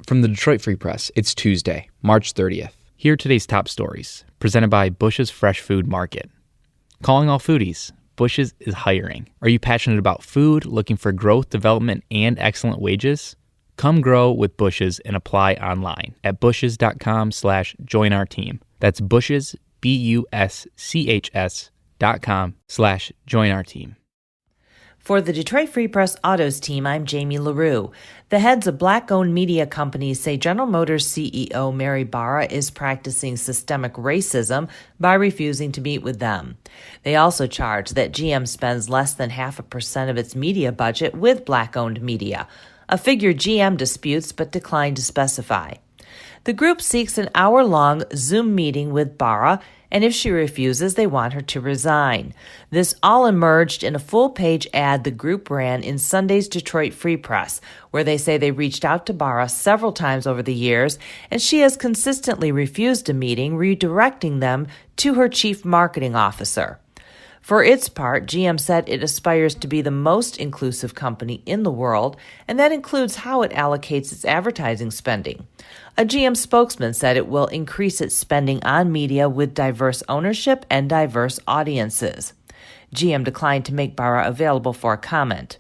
From the Detroit Free Press, it's Tuesday, March 30th. Here are today's top stories, presented by Bush's Fresh Food Market. Calling all foodies, Bush's is hiring. Are you passionate about food, looking for growth, development, and excellent wages? Come grow with Bush's and apply online at bushes.com/join-our-team. That's Bush's, BUSCHS.com/join-our-team. For the Detroit Free Press Autos team, I'm Jamie LaRue. The heads of black-owned media companies say General Motors CEO Mary Barra is practicing systemic racism by refusing to meet with them. They also charge that GM spends less than 0.5% of its media budget with black-owned media, a figure GM disputes but declined to specify. The group seeks an hour-long Zoom meeting with Barra, and if she refuses, they want her to resign. This all emerged in a full-page ad the group ran in Sunday's Detroit Free Press, where they say they reached out to Barra several times over the years, and she has consistently refused a meeting, redirecting them to her chief marketing officer. For its part, GM said it aspires to be the most inclusive company in the world, and that includes how it allocates its advertising spending. A GM spokesman said it will increase its spending on media with diverse ownership and diverse audiences. GM declined to make Barra available for comment.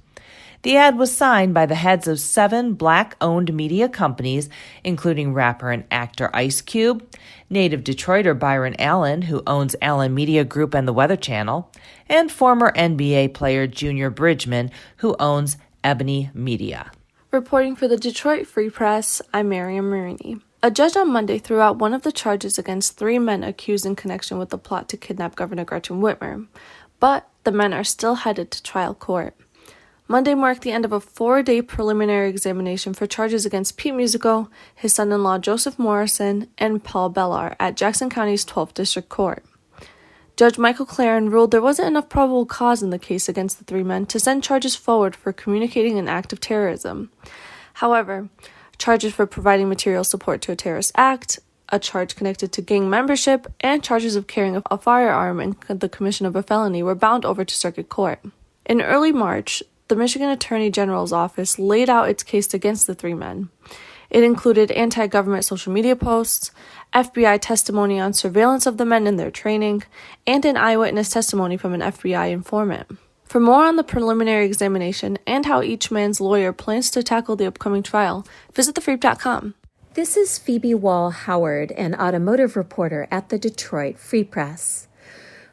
The ad was signed by the heads of 7 black-owned media companies, including rapper and actor Ice Cube, native Detroiter Byron Allen, who owns Allen Media Group and the Weather Channel, and former NBA player Junior Bridgman, who owns Ebony Media. Reporting for the Detroit Free Press, I'm Miriam Marini. A judge on Monday threw out one of the charges against 3 men accused in connection with the plot to kidnap Governor Gretchen Whitmer, but the men are still headed to trial court. Monday marked the end of a 4-day preliminary examination for charges against Pete Musico, his son-in-law Joseph Morrison, and Paul Bellar at Jackson County's 12th District Court. Judge Michael Claren ruled there wasn't enough probable cause in the case against the 3 men to send charges forward for communicating an act of terrorism. However, charges for providing material support to a terrorist act, a charge connected to gang membership, and charges of carrying a firearm in the commission of a felony were bound over to circuit court. In early March, the Michigan Attorney General's office laid out its case against the 3 men. It included anti-government social media posts, FBI testimony on surveillance of the men in their training, and an eyewitness testimony from an FBI informant. For more on the preliminary examination and how each man's lawyer plans to tackle the upcoming trial, visit thefreep.com. This is Phoebe Wall-Howard, an automotive reporter at the Detroit Free Press.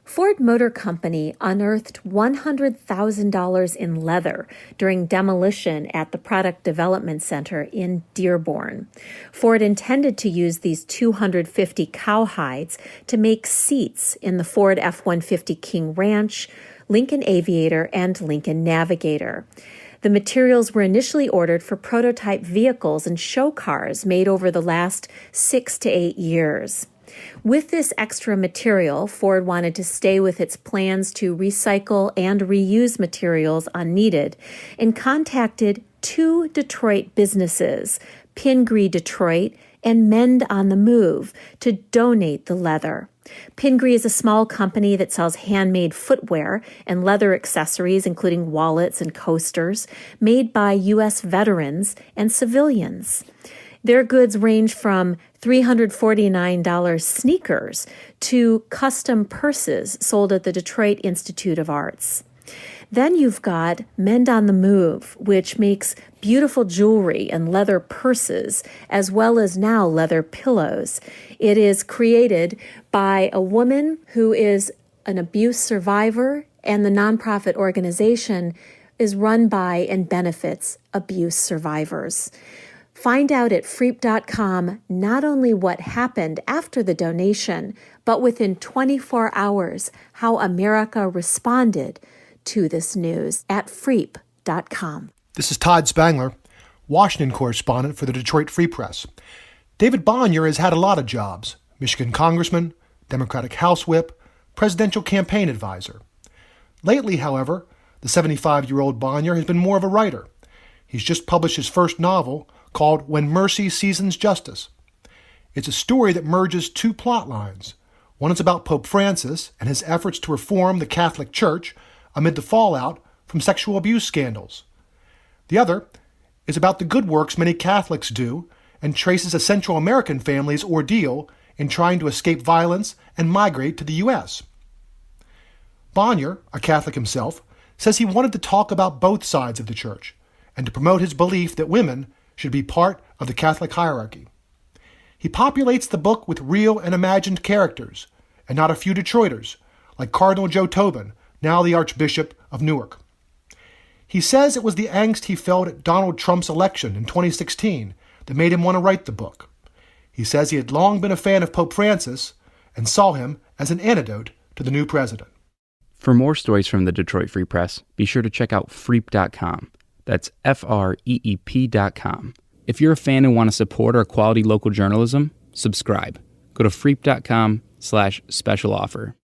Ford Motor Company unearthed $100,000 in leather during demolition at the Product Development Center in Dearborn. Ford intended to use these 250 cowhides to make seats in the Ford F-150 King Ranch, Lincoln Aviator, and Lincoln Navigator. The materials were initially ordered for prototype vehicles and show cars made over the last 6 to 8 years. With this extra material, Ford wanted to stay with its plans to recycle and reuse materials unneeded and contacted 2 Detroit businesses, Pingree Detroit and Mend on the Move, to donate the leather. Pingree is a small company that sells handmade footwear and leather accessories, including wallets and coasters, made by U.S. veterans and civilians. Their goods range from $349 sneakers to custom purses sold at the Detroit Institute of Arts. Then you've got Mend on the Move, which makes beautiful jewelry and leather purses, as well as now leather pillows. It is created by a woman who is an abuse survivor, and the nonprofit organization is run by and benefits abuse survivors. Find out at freep.com not only what happened after the donation, but within 24 hours how America responded to this news at freep.com. This is Todd Spangler, Washington correspondent for the Detroit Free Press. David Bonior has had a lot of jobs: Michigan congressman, Democratic House whip, presidential campaign advisor. Lately, however, the 75-year-old Bonior has been more of a writer. He's just published his first novel, called When Mercy Seasons Justice. It's a story that merges 2 plot lines. One is about Pope Francis and his efforts to reform the Catholic Church amid the fallout from sexual abuse scandals. The other is about the good works many Catholics do and traces a Central American family's ordeal in trying to escape violence and migrate to the U.S. Bonior, a Catholic himself, says he wanted to talk about both sides of the church and to promote his belief that women should be part of the Catholic hierarchy. He populates the book with real and imagined characters, and not a few Detroiters, like Cardinal Joe Tobin, now the Archbishop of Newark. He says it was the angst he felt at Donald Trump's election in 2016 that made him want to write the book. He says he had long been a fan of Pope Francis and saw him as an antidote to the new president. For more stories from the Detroit Free Press, be sure to check out freep.com. That's FREEP.com. If you're a fan and want to support our quality local journalism, subscribe. Go to freep.com/special offer.